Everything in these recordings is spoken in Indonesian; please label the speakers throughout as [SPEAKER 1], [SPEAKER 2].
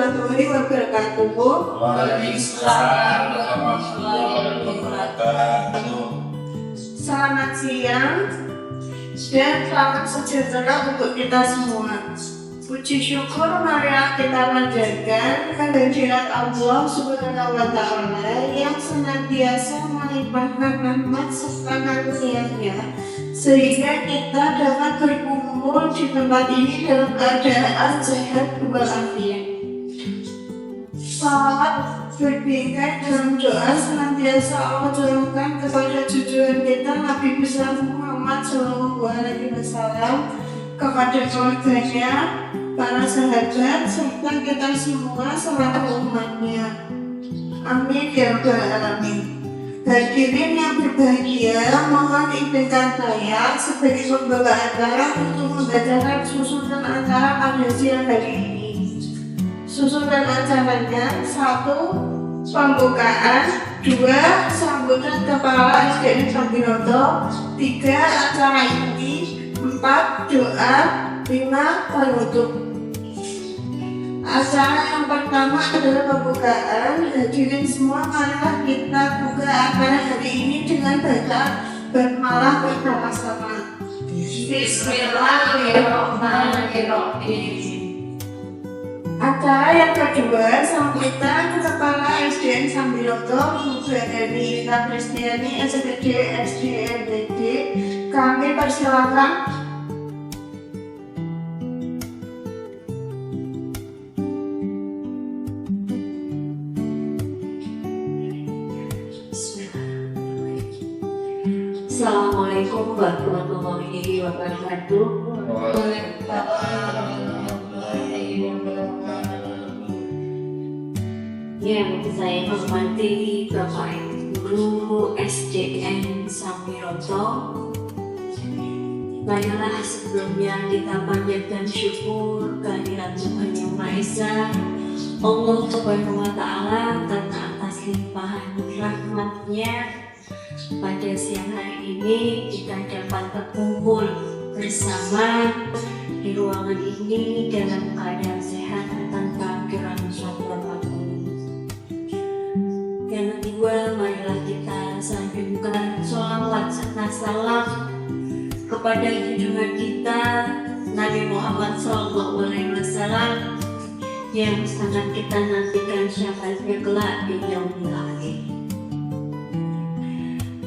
[SPEAKER 1] warahmatullahi wabarakatuh.
[SPEAKER 2] Waalaikumsalam warahmatullahi wabarakatuh.
[SPEAKER 1] Selamat siang dan selamat sejahtera untuk kita semua. Puji syukur marilah kita panjatkan kehadirat Allah Subhanahu wa Ta'ala yang senantiasa melimpahkan rahmat serta karunia-Nya sehingga kita dapat berkumpul di tempat ini dalam keadaan sehat walafiat. Salawat berbingkai dalam doa senantiasa Allah turunkan kepada junjungan kita Nabi besar Muhammad SAW, kepada keluarganya, para sahabat, serta kita semua selaku umatnya. Amin ya rabbal alamin. Hadirin yang berbahagia, mohon izinkan saya sebagai pembawa acara untuk membacakan susunan acara pada siang hari ini. Susunan acaranya: 1. Pembukaan, 2. Sambutan Kepala SDN Sambiroto, 3. Acara inti, 4. Doa, 5. Penutup. Acara yang pertama adalah pembukaan. Hadirin semua, marilah kita buka acara hari ini dengan baca basmalah bersama-sama. Bismillahirrahmanirrahim. Acara yang kedua, sambutan Kepala SDN Sambiroto, Bu Badani Ita Kristiani, SPD SDNTD. Kami persilakan.
[SPEAKER 3] Assalamualaikum warahmatullahi wabarakatuh. Yang saya hormati Bapak Ibu Guru SDN Sambiroto, marilah sebelumnya kita panjatkan syukur kehadirat Tuhan Yang Maha Esa, Allah Subhanahu wa Ta'ala, karena atas limpahan rahmat-Nya pada siang hari ini kita dapat berkumpul bersama di ruangan ini dalam keadaan sehat tanpa kekurangan suatu apapun. Yang kedua, marilah kita sanjungkan sholawat serta salam kepada junjungan kita Nabi Muhammad SAW yang sangat kita nantikan syafaatnya kelak di yaumil akhir.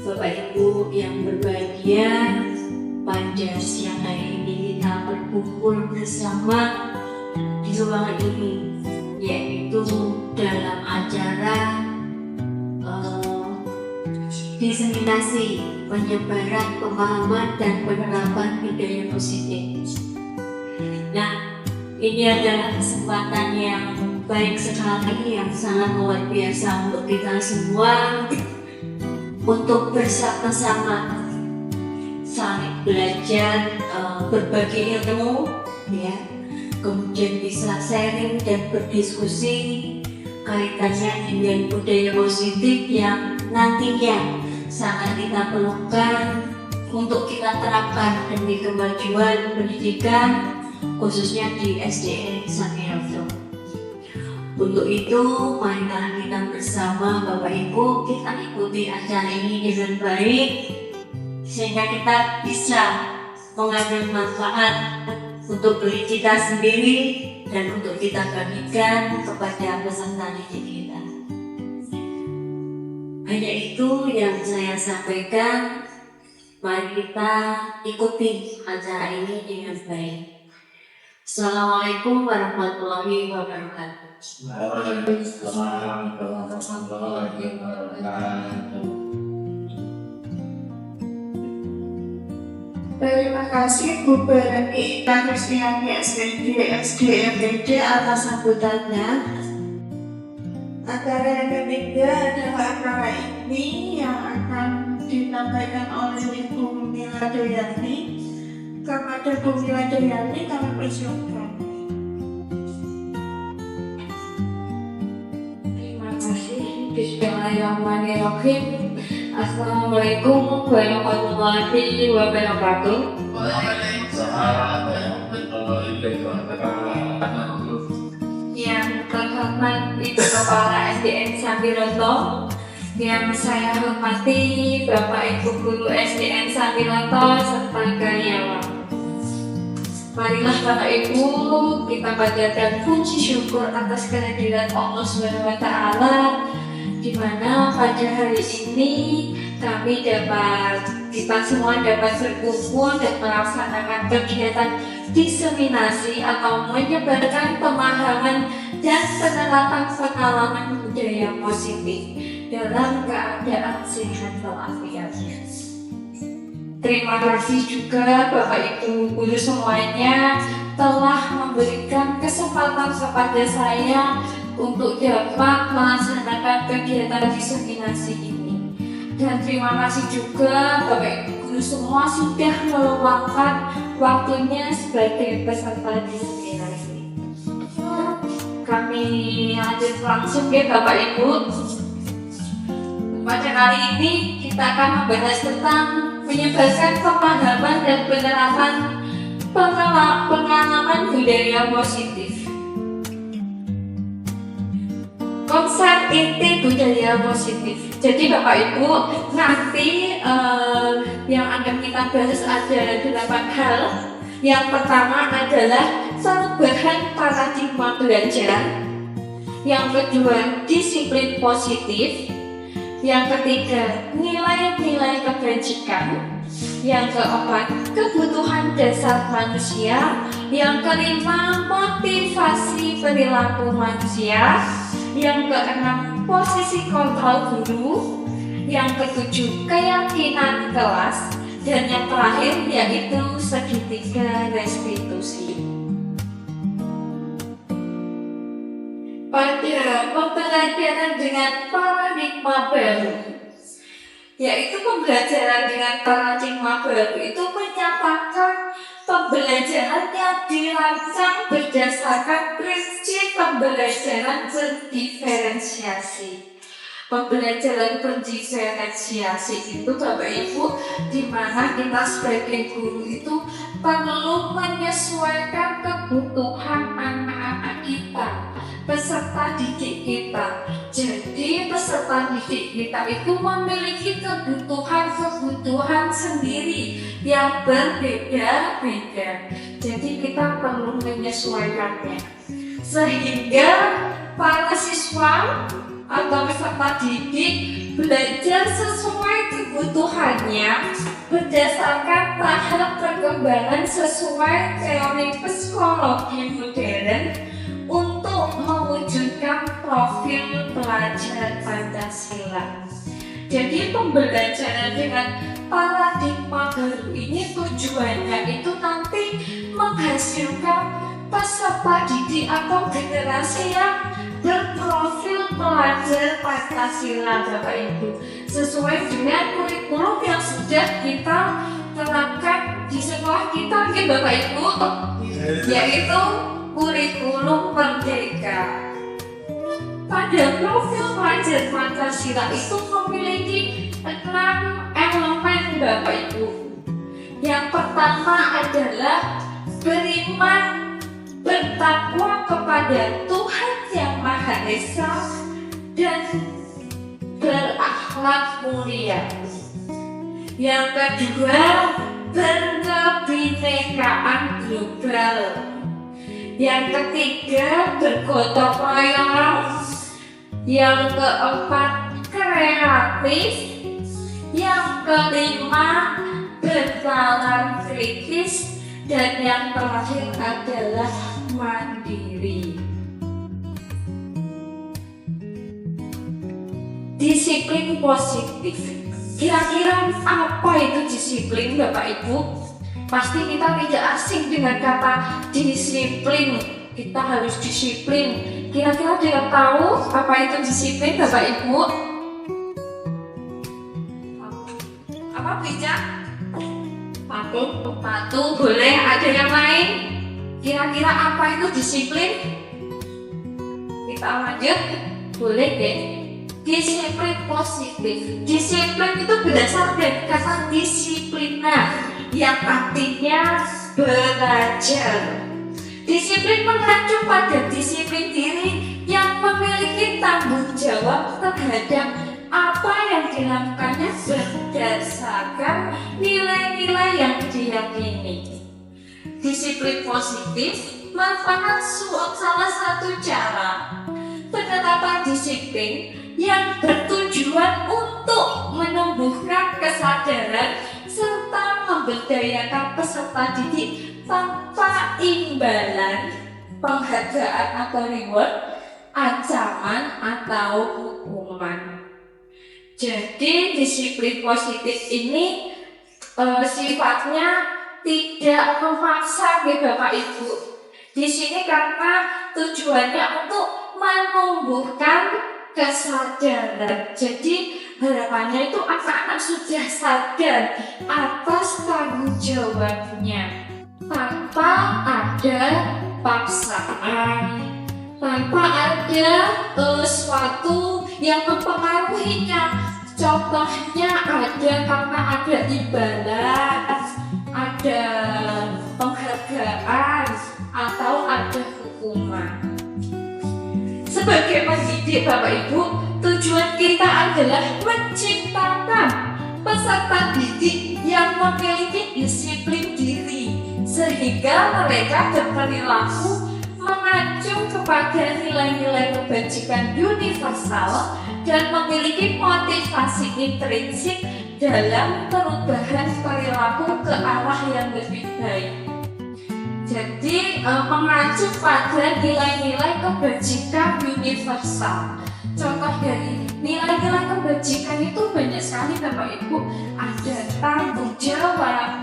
[SPEAKER 3] Bapak Ibu yang berbahagia, pada siang hari ini kita berkumpul bersama di ruangan ini, yaitu dalam acara diseminasi penyebaran pemahaman dan penerapan budaya positif. Nah, ini adalah kesempatan yang baik sekali, yang sangat luar biasa untuk kita semua untuk bersama-sama saling belajar, berbagi ilmu, ya, kemudian bisa sharing dan berdiskusi kaitannya dengan budaya positif yang nantinya sangat kita perlukan untuk kita terapkan demi kemajuan pendidikan khususnya di SDN Sambiroto. Untuk itu, marilah kita bersama Bapak Ibu kita ikuti acara ini dengan baik sehingga kita bisa mengambil manfaat untuk diri kita sendiri dan untuk kita bagikan kepada peserta didik kita. Hanya itu yang saya sampaikan. Mari kita ikuti acara ini dengan baik. Assalamualaikum warahmatullahi wabarakatuh.
[SPEAKER 2] Waalaikumsalam warahmatullahi wabarakatuh.
[SPEAKER 1] Terima kasih Bu Badani Ita Kristiani SDNTD atas sambutannya. Acara yang ketiga adalah acara ini yang akan disampaikan oleh Ibu Mila Doyani. Kepada Bu Mila Doyani kami persilakan.
[SPEAKER 3] Terima kasih. Bismillahirrahmanirrahim. Assalamualaikum warahmatullahi wabarakatuh.
[SPEAKER 2] Waalaikumsalam warahmatullahi wabarakatuh.
[SPEAKER 3] Yang hormat Ibu Kepala SDN Sambiroto, yang saya hormati Bapak Ibu Guru SDN Sambiroto serta karyawan. Marilah Bapak Ibu kita panjatkan puji syukur atas kehadiran Allah SWT, di mana pada hari ini kita semua dapat berkumpul dan melaksanakan kegiatan diseminasi atau menyebarkan pemahaman dan penerapan pengalaman budaya positif dalam keadaan sehat walafiat. Terima kasih juga Bapak Ibu Guru semuanya telah memberikan kesempatan kepada saya untuk dapat melaksanakan kegiatan diseminasi ini. Dan terima kasih juga Bapak Ibu Guru semua sudah meluangkan waktunya sebagai peserta diseminasi. Kami lanjut langsung ya Bapak Ibu. Pada kali ini kita akan membahas tentang menyebarkan pemahaman dan penerapan pengalaman budaya positif. Konsep inti budaya positif. Jadi Bapak Ibu, nanti yang akan kita bahas ada 8 hal. Yang pertama adalah perubahan paradigma belajar. Yang kedua, disiplin positif. Yang ketiga, nilai-nilai kebajikan. Yang keempat, kebutuhan dasar manusia. Yang kelima, motivasi perilaku manusia. Yang keenam, posisi kontrol guru. Yang ketujuh, keyakinan kelas. Dan yang terakhir yaitu segitiga restitusi. Pada pembelajaran dengan paradigma baru, yaitu pembelajaran dengan paradigma baru itu menyatakan pembelajaran yang dirancang berdasarkan prinsip pembelajaran berdiferensiasi. Pembelajaran berdiferensiasi itu Bapak Ibu, di mana kita sebagai guru itu perlu menyesuaikan kebutuhan anak-anak kita, peserta didik kita. Jadi peserta didik kita itu memiliki kebutuhan sendiri yang berbeda-beda. Jadi kita perlu menyesuaikannya sehingga para siswa atau peserta didik belajar sesuai kebutuhannya berdasarkan tahap perkembangan sesuai teori psikologi modern untuk mewujudkan profil pelajar Pancasila. Jadi pembelajaran dengan paradigma baru ini tujuannya itu nanti menghasilkan peserta didik atau generasi yang berprofil pelajar Pancasila Bapak Ibu, sesuai dengan kurikulum yang sudah kita terapkan di sekolah kita ya Bapak Ibu, yaitu kurikulum Merdeka. Pada profil pelajar Pancasila itu memiliki 6 elemen Bapak Ibu. Yang pertama adalah beriman, bertakwa kepada Tuhan Yang Maha Esa dan berakhlak mulia. Yang kedua, berkebinekaan global. Yang ketiga, bergotong royong. Yang keempat, kreatif. Yang kelima, bernalar kritis. Dan yang terakhir adalah mandiri. Disiplin positif. Kira-kira apa itu disiplin Bapak Ibu? Pasti kita tidak asing dengan kata disiplin. Kita harus disiplin. Kira-kira dia tahu apa itu disiplin Bapak Ibu? Apa bijak? Patuh, boleh. Ada yang lain? Kira-kira apa itu disiplin? Kita lanjut, boleh deh. Disiplin positif. Disiplin itu berasal dari kata disiplina, yang artinya belajar. Disiplin mengacu pada disiplin diri yang jawab terhadap apa yang dilakukannya berdasarkan nilai-nilai yang diyakini. Disiplin positif merupakan salah satu cara penerapan disiplin yang bertujuan untuk menumbuhkan kesadaran serta memberdayakan peserta didik tanpa imbalan, penghargaan atau reward, ancaman atau hukuman. Jadi disiplin positif ini sifatnya tidak memaksa Bapak Ibu. Di sini karena tujuannya untuk menumbuhkan kesadaran. Jadi harapannya itu anak-anak sudah sadar atas tanggung jawabnya tanpa ada paksaan, tanpa ada sesuatu yang mempengaruhinya. Contohnya ada karena ada imbalan, ada penghargaan, atau ada hukuman. Sebagai pendidik Bapak Ibu, tujuan kita adalah menciptakan peserta didik yang memiliki disiplin diri sehingga mereka berperilaku mengacu kepada nilai-nilai kebajikan universal dan memiliki motivasi intrinsik dalam perubahan perilaku ke arah yang lebih baik. Jadi mengacu pada nilai-nilai kebajikan universal. Contoh dari nilai-nilai kebajikan itu banyak sekali Bapak Ibu. Ada tanggung jawab,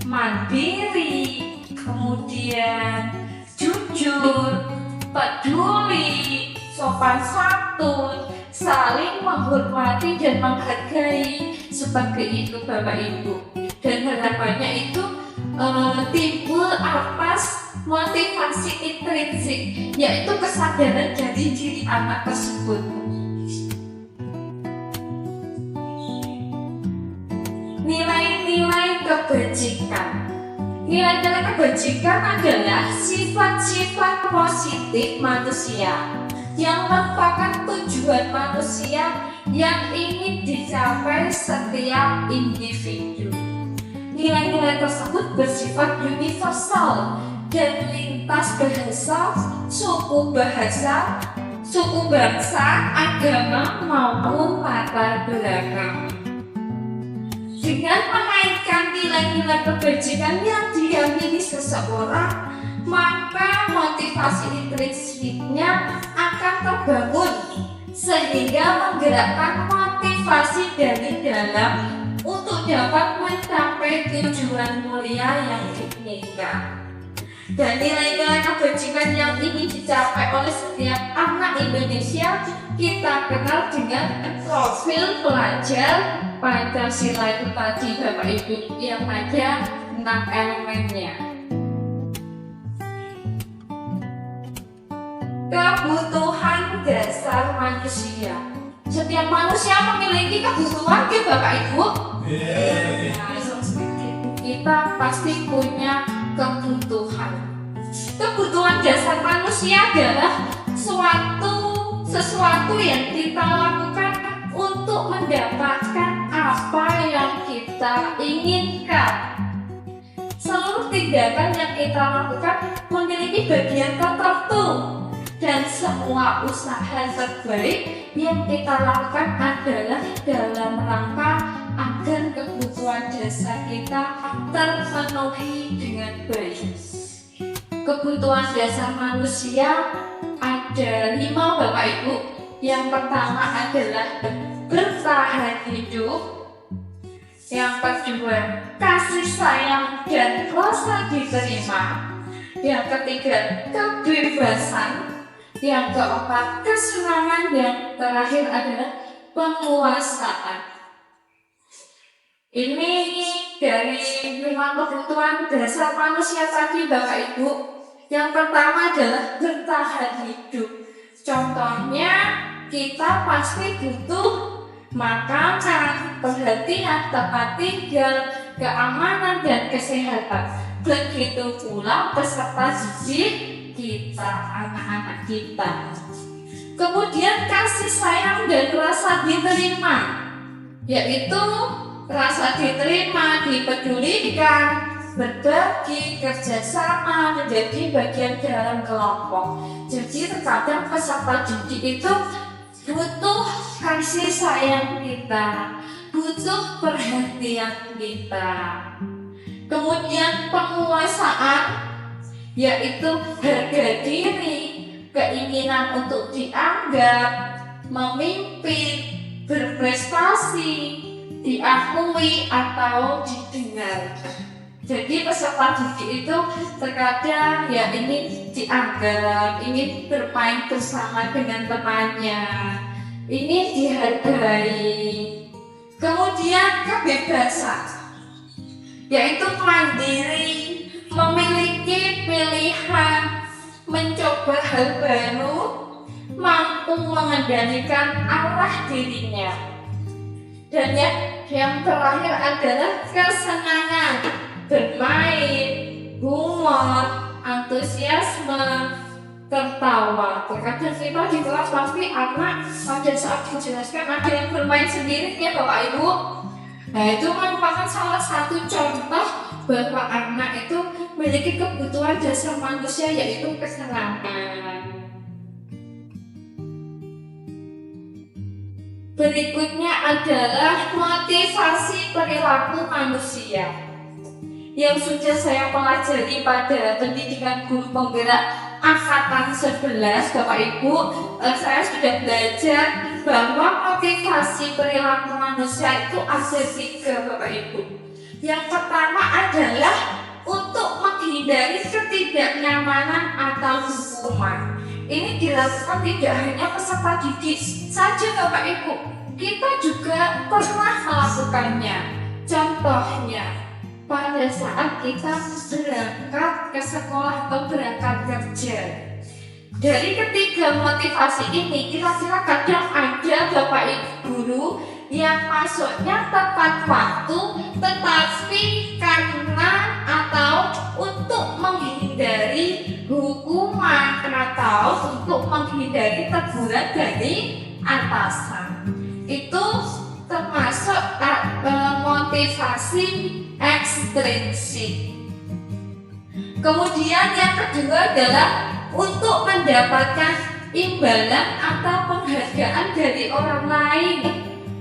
[SPEAKER 3] mandiri, kemudian jujur, peduli, sopan santun, saling menghormati dan menghargai, seperti itu Bapak Ibu. Dan harapannya itu timbul atas motivasi intrinsik, yaitu kesadaran dari diri anak tersebut. Nilai-nilai kebajikan. Nilai-nilai kebajikan adalah sifat-sifat positif manusia yang merupakan tujuan manusia yang ingin dicapai setiap individu. Nilai-nilai tersebut bersifat universal dan lintas bahasa, suku bangsa, agama maupun latar belakang. Dengan mengaitkan nilai-nilai kebajikan yang diyakini seseorang, maka motivasi intrinsiknya akan terbangun sehingga menggerakkan motivasi dari dalam untuk dapat mencapai tujuan mulia yang diinginkan. Dan nilai-nilai kebajikan yang ingin dicapai oleh setiap anak Indonesia kita kenal dengan profil pelajar Pancasila itu tadi Bapak Ibu, yang ada 6 elemennya. Kebutuhan dasar manusia. Setiap manusia memiliki kebutuhan ya Bapak Ibu. Kita pasti punya kebutuhan. Kebutuhan dasar manusia adalah sesuatu yang kita lakukan untuk mendapatkan apa yang kita inginkan. Seluruh tindakan yang kita lakukan memiliki bagian tertentu, dan semua usaha terbaik yang kita lakukan adalah dalam rangka agar kebutuhan dasar kita terpenuhi dengan baik. Kebutuhan dasar manusia ada 5 Bapak Ibu. Yang pertama adalah bertahan hidup. Yang kedua, kasih sayang dan rasa diterima. Yang ketiga, kebebasan. Yang keempat, kesenangan. Yang terakhir adalah penguasaan. Ini dari 5 kebutuhan dasar manusia tadi Bapak Ibu. Yang pertama adalah bertahan hidup. Contohnya, kita pasti butuh makanan, perhatian, tempat tinggal, keamanan, dan kesehatan. Begitu pula peserta didik kita, anak-anak kita. Kemudian kasih sayang dan rasa diterima, yaitu rasa diterima, dipedulikan, berbagi, kerjasama, menjadi bagian dalam kelompok. Jadi terkadang peserta didik itu butuh kasih sayang kita, butuh perhatian kita. Kemudian penguasaan, yaitu harga diri, keinginan untuk dianggap, memimpin, berprestasi, diakui atau didengar. Jadi peserta didik itu terkadang ya ingin dianggap, ingin bermain bersama dengan temannya, ingin dihargai. Kemudian kebebasan, yaitu mandiri, memiliki pilihan, mencoba hal baru, mampu mengendalikan arah dirinya. Dan yang terakhir adalah kesenangan, bermain, humor, antusiasme, tertawa. Terkadang kita di kelas pasti anak pada saat dijelaskan ada yang bermain sendiri ya Bapak Ibu. Nah itu merupakan salah satu contoh bahwa anak itu memiliki kebutuhan dasar manusia yaitu kesenangan. Berikutnya adalah motivasi perilaku manusia yang sudah saya pelajari pada pendidikan guru penggerak angkatan 11 Bapak Ibu. Saya sudah belajar bahwa motivasi perilaku manusia itu ada 3 Bapak Ibu. Yang pertama adalah untuk menghindari ketidaknyamanan atau hukuman. Ini dilakukan tidak hanya peserta didik saja Bapak Ibu, kita juga pernah melakukannya. Contohnya pada saat kita berangkat ke sekolah atau berangkat kerja. Dari ketiga motivasi ini kira-kira kadang ada Bapak Ibu guru yang masuknya tepat waktu tetapi karena atau untuk menghindari hukuman atau untuk menghindari teguran dari atasan. Itu termasuk motivasi ekstrinsik. Kemudian yang kedua adalah untuk mendapatkan imbalan atau penghargaan dari orang lain.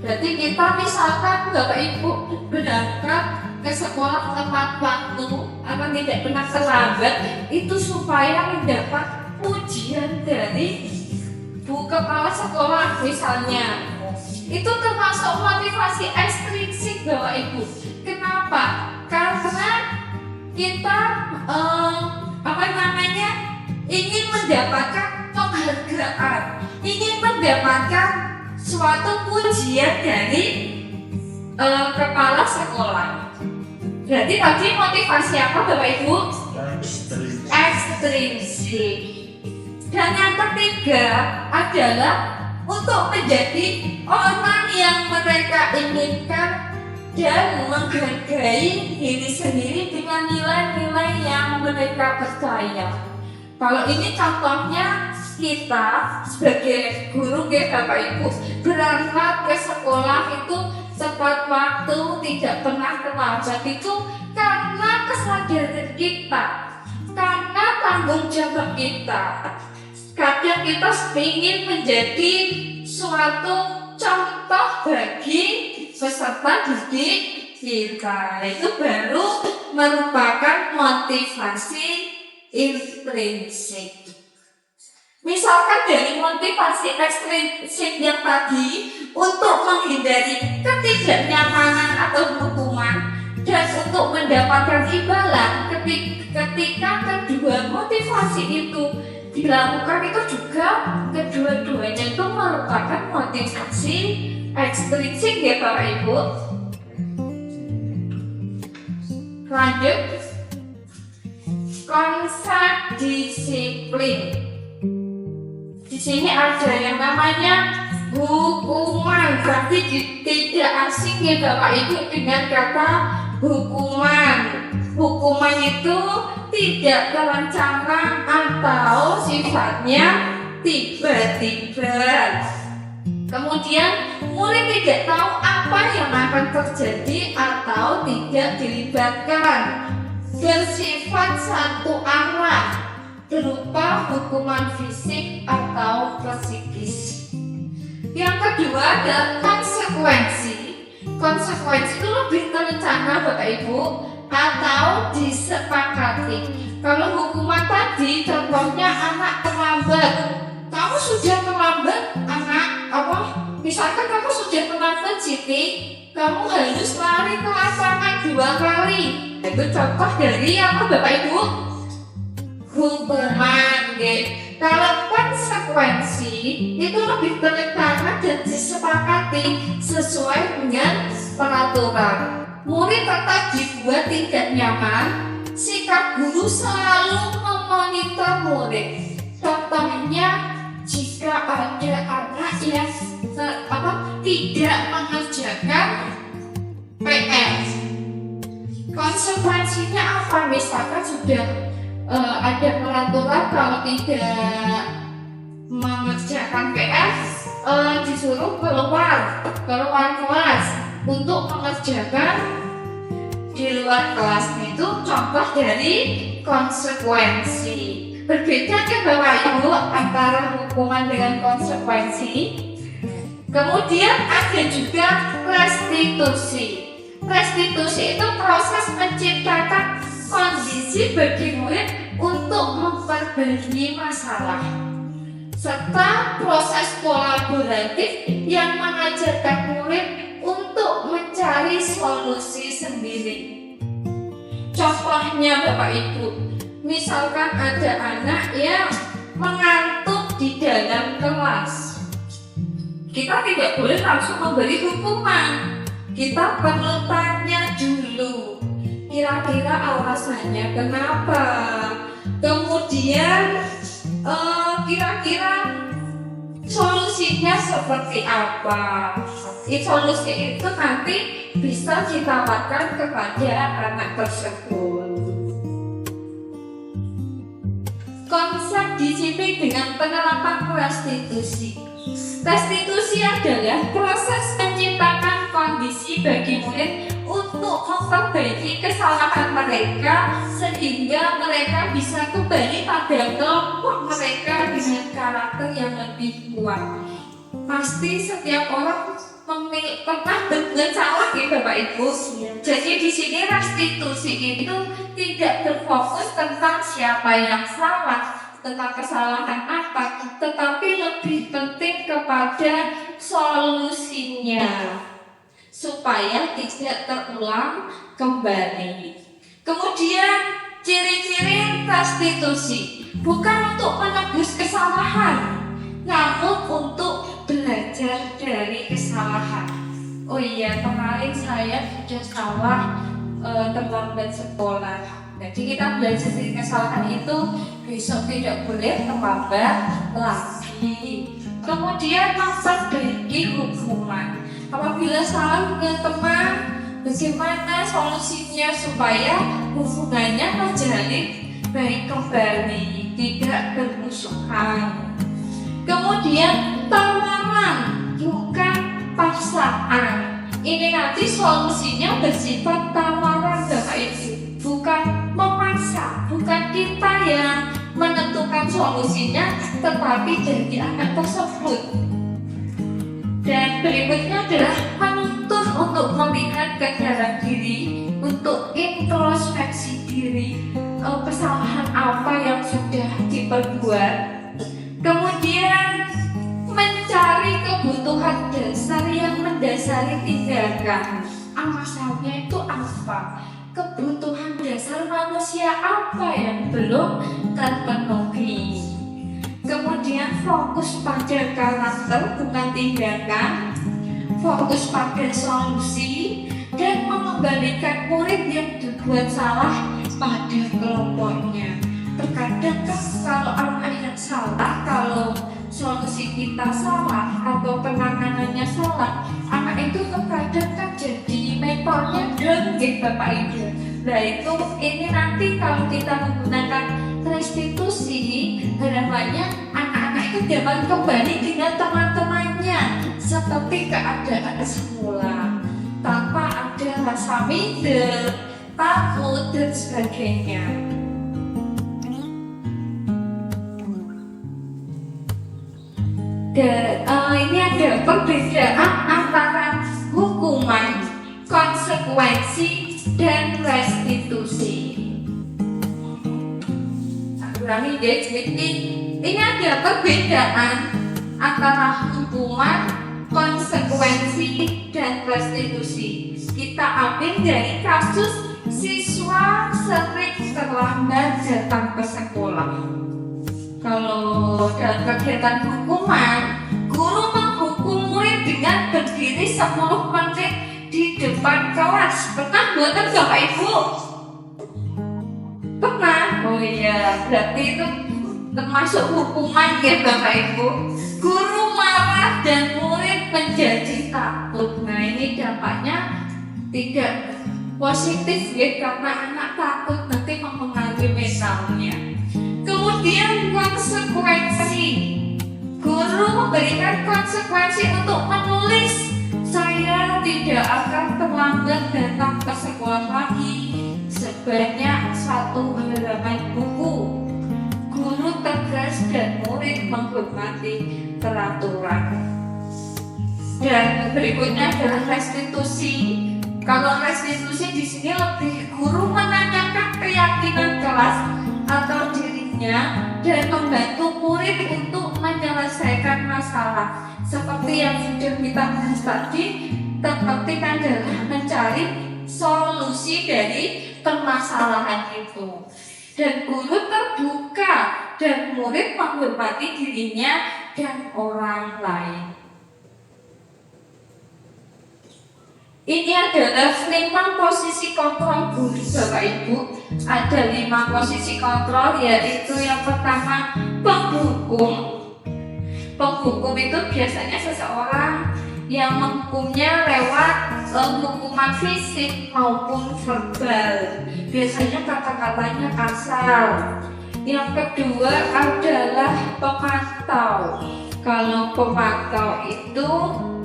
[SPEAKER 3] Berarti kita misalkan Bapak Ibu berangkat ke sekolah tepat waktu atau tidak pernah terlambat, itu supaya mendapat pujian dari Bu Kepala Sekolah misalnya. Itu termasuk motivasi ekstrinsik Bapak Ibu. Kenapa? Karena kita ingin mendapatkan penghargaan, ingin mendapatkan suatu pujian dari kepala sekolah. Berarti tadi motivasi apa Bapak Ibu? Ekstrinsik. Dan yang ketiga adalah untuk menjadi orang yang mereka inginkan dan menghargai diri sendiri dengan nilai-nilai yang mereka percaya. Kalau ini contohnya kita sebagai guru Bapak Ibu berangkat ke sekolah itu tepat waktu, tidak pernah terlambat, itu karena kesadaran kita, karena tanggung jawab kita. Kadang kita ingin menjadi suatu contoh bagi peserta didik kita. Itu baru merupakan motivasi intrinsik. Misalkan dari motivasi ekstrinsik yang tadi untuk menghindari ketidaknyamanan atau hukuman dan untuk mendapatkan imbalan, ketika kedua motivasi itu dilakukan, itu juga kedua-duanya itu merupakan motivasi ekstrinsik ya Bapak Ibu. Lanjut, konsep disiplin. Di sini ada yang namanya hukuman. Berarti tidak asing ya Bapak Ibu dengan kata hukuman. Hukuman itu tidak terencana atau sifatnya
[SPEAKER 4] tiba-tiba. Kemudian murid tidak tahu apa yang akan terjadi atau tidak dilibatkan, bersifat satu arah, berupa hukuman fisik atau psikis. Yang kedua adalah konsekuensi. Konsekuensi itu lebih terencana Bapak Ibu atau disepakati. Kalau hukuman tadi contohnya anak terlambat, kamu sudah terlambat anak, misalkan kamu sudah terlambat Siti, kamu harus lari ke lapangan 2 kali. Itu contoh dari apa Bapak Ibu? Hukuman. Kalau konsekuensi itu lebih terencana dan disepakati sesuai dengan peraturan. Murid tetap dibuat tidak nyaman, sikap guru selalu memonitor murid. Contohnya, jika ada anak yang tidak mengerjakan PR, konsekuensinya apa? Misalkan sudah ada peraturan kalau tidak mengerjakan PR, disuruh keluar kelas untuk mengerjakan di luar kelas. Itu contoh dari konsekuensi. Berbeda kan Bapak Ibu antara hukuman dengan konsekuensi. Kemudian ada juga restitusi. Restitusi itu proses menciptakan kondisi bagi murid untuk memperbaiki masalah, serta proses kolaboratif yang mengajarkan murid untuk mencari solusi sendiri. Contohnya Bapak Ibu, misalkan ada anak yang mengantuk di dalam kelas, kita tidak boleh langsung memberi hukuman. Kita perlu tanya dulu, kira-kira alasannya kenapa, kemudian kira-kira solusinya seperti apa. Solusi itu nanti bisa ditawarkan kepada anak tersebut. Konsep disiplin dengan penerapan restitusi. Restitusi adalah proses menciptakan kondisi bagi murid untuk memperbaiki kesalahan mereka sehingga mereka bisa kembali pada kelompok mereka dengan karakter yang lebih kuat. Pasti setiap orang pernah berbuat salah ya Bapak Ibu. Jadi di sini restitusi itu tidak berfokus tentang siapa yang salah, tentang kesalahan apa, tetapi lebih penting kepada solusinya supaya tidak terulang kembali. Kemudian ciri-ciri restitusi bukan untuk menebus kesalahan, namun untuk belajar dari kesalahan. Oh iya, kemarin saya sudah salah terlambat sekolah. Jadi kita belajar dari kesalahan itu, besok tidak boleh terlambat lagi. Kemudian memperbaiki hukuman. Apabila salah dengan teman, bagaimana solusinya supaya hubungannya terjalin baik kembali, tidak bermusuhan. Kemudian tawaran, bukan paksaan. Ini nanti solusinya bersifat tawaran Bapak Ibu, bukan memaksa, bukan kita yang menentukan solusinya, tetapi dari anak tersebut. Dan berikutnya adalah menuntut untuk melihat ke dalam diri, untuk introspeksi diri, kesalahan apa yang sudah diperbuat. Kemudian mencari kebutuhan dasar yang mendasari tindakan. Alasannya itu apa? Kebutuhan dasar manusia apa yang belum terpenuhi? Kemudian fokus pada karakter bukan tindakan, fokus pada solusi, dan mengembalikan murid yang dibuat salah pada kelompoknya. Terkadang kan kalau anak yang salah, kalau solusi kita salah atau penanganannya salah, anak itu terkadang kan jadi mentornya down Bapak Ibu. Nah itu ini nanti kalau kita menggunakan restitusi, harapannya anak-anak itu dapat kembali dengan teman-temannya seperti keadaan semula, tanpa ada rasa minder, takut, dan sebagainya. Ini ada perbedaan antara hukuman, konsekuensi, dan restitusi. Ini ada perbedaan antara hukuman, konsekuensi, dan restitusi. Kita ambil dari kasus siswa sering terlambat datang ke sekolah. Kalau dalam kegiatan hukuman, guru menghukum murid dengan berdiri 10 menit di depan kelas. Pernah buatan Bapak Ibu? Pernah? Oh iya, berarti itu termasuk hukuman ya Bapak Ibu. Guru marah dan murid menjadi takut. Nah ini dampaknya tidak positif ya, karena anak takut nanti mempengaruhi mentalnya. Kemudian konsekuensi, guru memberikan konsekuensi untuk menulis, saya tidak akan terlambat datang ke sekolah lagi sebanyak 1 halaman buku. Guru tegas dan murid menghormati peraturan. Dan berikutnya adalah restitusi. Kalau restitusi di sini lebih guru menanyakan keyakinan kelas atau dirinya dan membantu murid untuk menyelesaikan masalah. Seperti yang sudah kita bahas tadi, terpenting adalah mencari solusi dari permasalahan itu. Dan guru terbuka dan murid menghormati dirinya dan orang lain. Ini adalah 5 posisi kontrol guru Bapak Ibu. Ada 5 posisi kontrol, yaitu yang pertama penghukum. Penghukum itu biasanya seseorang yang menghukumnya lewat hukuman fisik maupun verbal. Biasanya kata-katanya kasar. Yang kedua adalah pemantau. Kalau pemantau itu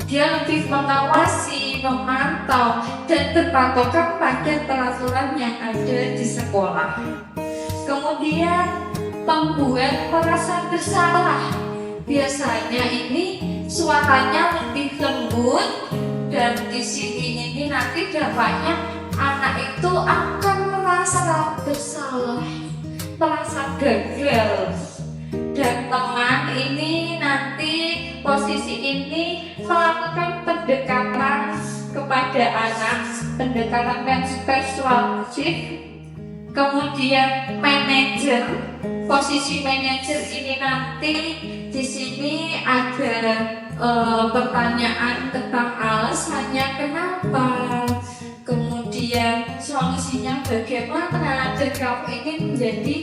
[SPEAKER 4] dia lebih mengawasi, memantau, dan berpatokan pada peraturan yang ada di sekolah. Kemudian pembuat merasa bersalah. Biasanya ini suaranya lebih lembut, dan di sini ini nanti dampaknya anak itu akan merasa bersalah, merasa gagal. Dan teman ini nanti posisi ini melakukan pendekatan kepada anak, pendekatan persuasif. Kemudian manajer, posisi manajer ini nanti di sini ada pertanyaan tentang alasannya kenapa, kemudian solusinya bagaimana, dan kamu ingin menjadi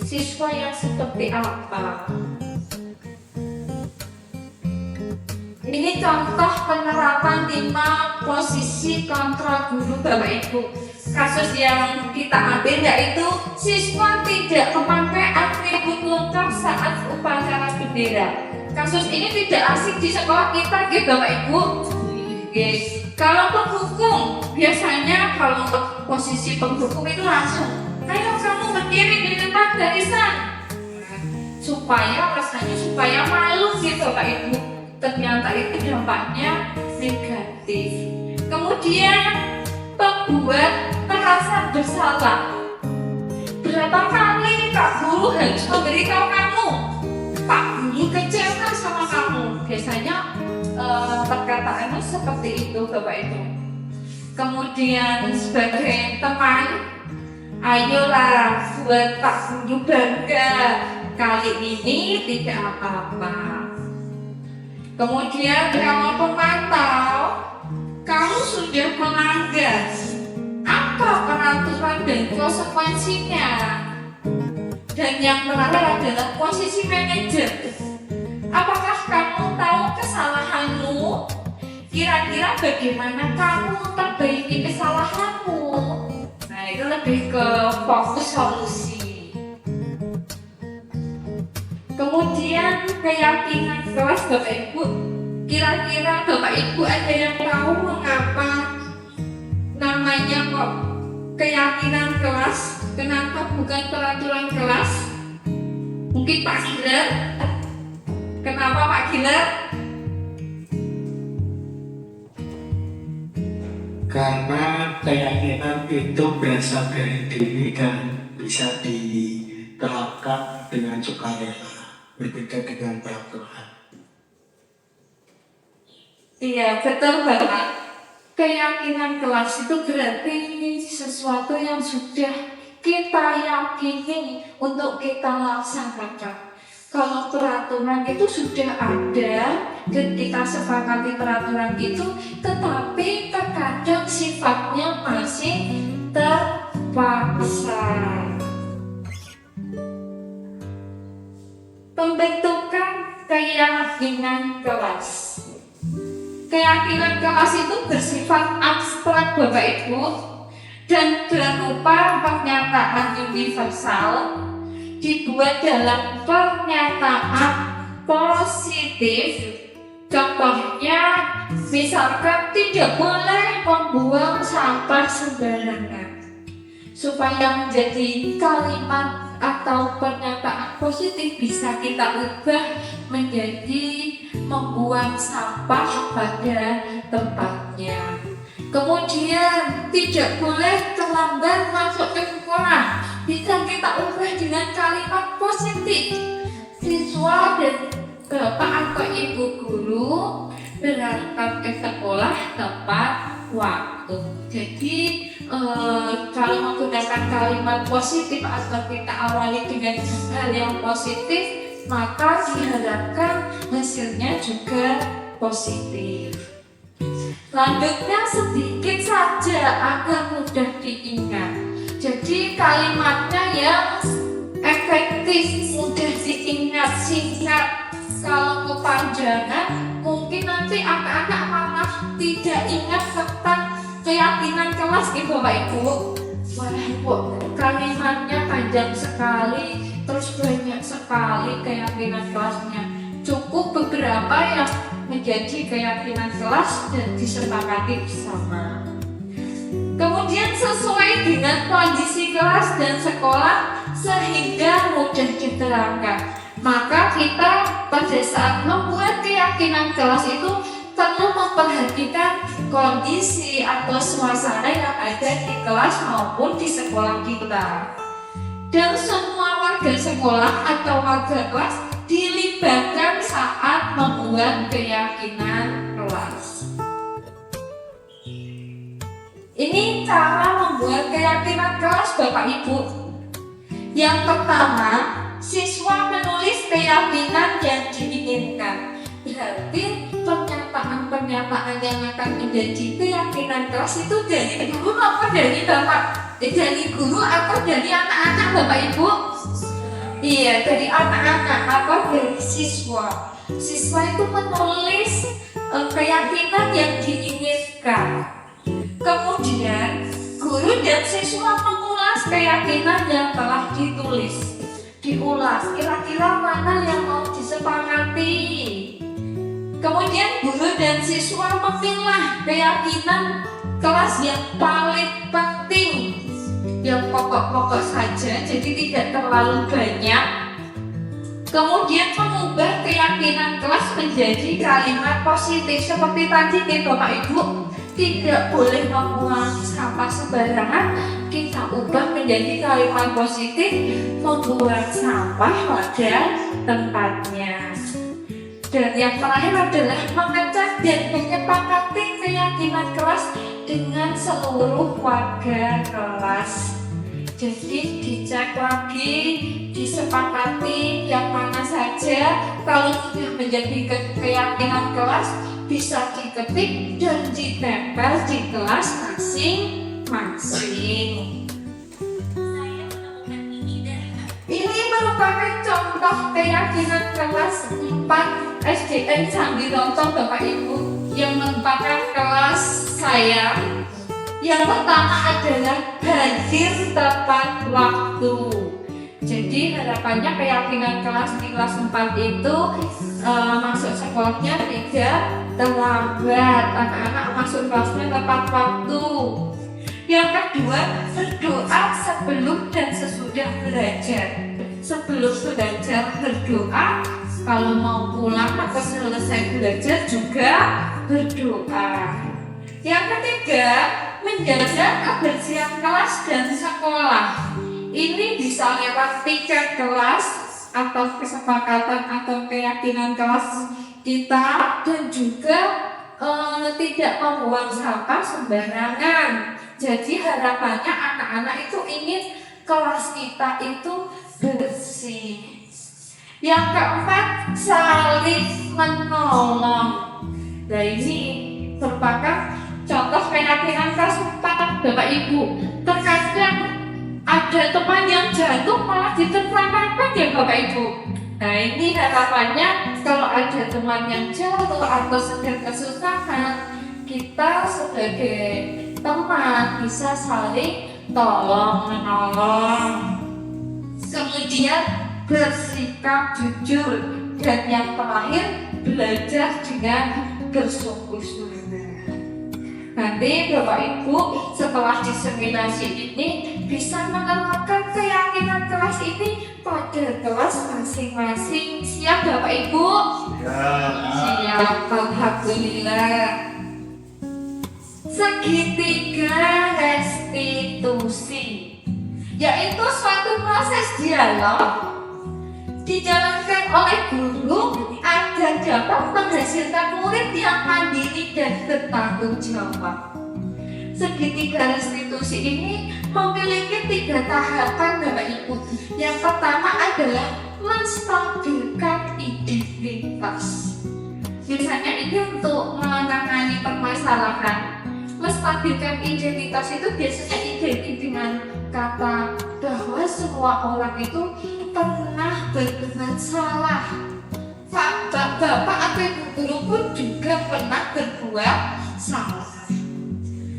[SPEAKER 4] siswa yang seperti apa. Ini contoh penerapan 5 posisi kontrol guru Bapak Ibu. Kasus yang kita ambil yaitu siswa tidak memakai atribut lengkap saat upacara bendera. Kasus ini tidak asing di sekolah kita, gitu Bapak Ibu. Kalau penghukum, biasanya kalau untuk posisi penghukum itu langsung, ayo kamu berdiri di depan barisan, supaya rasanya supaya malu gitu Bapak Ibu. Ternyata itu dampaknya negatif. Kemudian pembuat merasa bersalah. Berapa kali Pak Guru harus memberitahu kamu, Pak Guru kecewa sama kamu. Biasanya perkataannya seperti itu Bapak Ibu. Kemudian sebagai teman, ayolah buat Pak Guru bangga, kali ini tidak apa-apa. Kemudian kalau pemantau, kamu sudah melanggar, apa peraturan dan konsekuensinya? Dan yang terakhir adalah posisi manajer. Apakah kamu tahu kesalahanmu? Kira-kira bagaimana kamu memperbaiki kesalahanmu? Nah itu lebih ke fokus solusi. Kemudian keyakinan kelas Bapak Ibu. Kira-kira Bapak Ibu ada yang tahu mengapa namanya kok keyakinan kelas? Kenapa bukan peraturan kelas? Mungkin Pak Gilar. Kenapa Pak Gilar?
[SPEAKER 5] Karena keyakinan itu berasal dari diri dan bisa diterapkan dengan sukarela, berbeda dengan peraturan.
[SPEAKER 4] Iya, betul Bapak. Keyakinan kelas itu berarti sesuatu yang sudah kita yakini untuk kita laksanakan. Kalau peraturan itu sudah ada dan kita sepakati peraturan itu, tetapi terkadang sifatnya masih terpaksa. Pembentukan keyakinan kelas. Keyakinan kelas itu bersifat abstrak Bapak Ibu dan berupa pernyataan universal dibuat dalam pernyataan positif. Contohnya, misalkan tidak boleh membuang sampah sembarangan. Supaya menjadi kalimat atau pernyataan positif bisa kita ubah menjadi membuang sampah pada tempatnya. Kemudian tidak boleh terlambat masuk ke sekolah, bisa kita ubah dengan kalimat positif. Siswa dan bapak atau ibu guru berangkat ke sekolah tepat waktu. Jadi kalau menggunakan kalimat positif atau kita awali dengan hal yang positif, maka diharapkan hasilnya juga positif. Selanjutnya sedikit saja agar mudah diingat. Jadi kalimatnya yang efektif, mudah diingat, singkat. Kalau kepanjangan, mungkin nanti anak-anak malah tidak ingat tentang keyakinan kelas nih Bapak Ibu. Wah, kok kalimatnya panjang sekali, terus banyak sekali keyakinan kelasnya. Cukup beberapa yang menjadi keyakinan kelas dan disepakati bersama. Kemudian sesuai dengan kondisi kelas dan sekolah sehingga mudah diterapkan. Maka kita pada saat membuat keyakinan kelas itu perlu memperhatikan kondisi atau suasana yang ada di kelas maupun di sekolah kita. Dan semua warga sekolah atau warga kelas dilibatkan saat membuat keyakinan kelas. Ini cara membuat keyakinan kelas Bapak Ibu. Yang pertama, siswa menulis keyakinan yang diinginkan. Berarti pernyataan-pernyataan yang akan menjadi keyakinan kelas itu dari guru apa dari bapak? Dari guru atau dari anak-anak Bapak Ibu? Iya, dari anak-anak atau dari siswa. Siswa itu menulis keyakinan yang diinginkan. Kemudian guru dan siswa mengulas keyakinan yang telah ditulis. Diulas, kira-kira mana yang mau disepakati. Kemudian guru dan siswa memilah keyakinan kelas yang paling penting, yang pokok-pokok saja, jadi tidak terlalu banyak. Kemudian mengubah keyakinan kelas menjadi kalimat positif seperti tadi nih Bapak Ibu, tidak boleh membuang sampah sembarangan, kita ubah menjadi kalimat positif, membuang sampah pada tempatnya. Dan yang terakhir adalah mengecek dan menyepakati keyakinan kelas dengan seluruh warga kelas. Jadi dicek lagi, disepakati yang mana saja. Kalau sudah menjadi keyakinan kelas, bisa diketik dan ditempel di kelas masing-masing. Ini merupakan contoh keyakinan kelas 4 SDN Candi Rontong Bapak Ibu yang merupakan kelas saya. Yang pertama adalah hadir tepat waktu. Jadi Jadi harapannya keyakinan kelas di kelas 4 itu masuk sekolahnya tidak terlambat, anak-anak masuk kelasnya tepat waktu. Yang kedua, berdoa sebelum dan sesudah belajar. Sebelum belajar berdoa, kalau mau pulang atau selesai belajar juga berdoa. Yang ketiga, menjaga kebersihan kelas dan sekolah. Ini bisa lewat tiket kelas atau kesepakatan atau keyakinan kelas kita, dan juga tidak membuang sampah sembarangan. Jadi harapannya anak-anak itu ingin kelas kita itu bersih. Yang keempat, saling menolong. Nah, ini merupakan contoh keyakinan kelas 4 Bapak Ibu. Terkadang ada teman yang jatuh malah ditertawakan ya Bapak Ibu. Nah, ini harapannya kalau ada teman yang jatuh atau sedang kesusahan, kita sebagai teman bisa saling tolong menolong. Kemudian bersikap jujur, dan yang terakhir belajar dengan bersungguh-sungguh. Nanti Bapak Ibu setelah diseminasi ini bisa menerapkan keyakinan kelas ini pada kelas masing-masing. Siap Bapak Ibu? Siap, alhamdulillah. Segitiga restitusi, yaitu suatu proses dialog dijalankan oleh guru agar dapat menghasilkan murid yang mandiri dan bertanggung jawab. Segitiga restitusi ini memiliki 3 tahapan Bapak Ibu. Yang pertama adalah menstabilkan identitas. Biasanya ini untuk menangani permasalahan. Menstabilkan identitas itu biasanya identik dengan kata bahwa semua orang itu pernah berbuat salah. Bapak atau ibu guru pun juga pernah berbuat salah.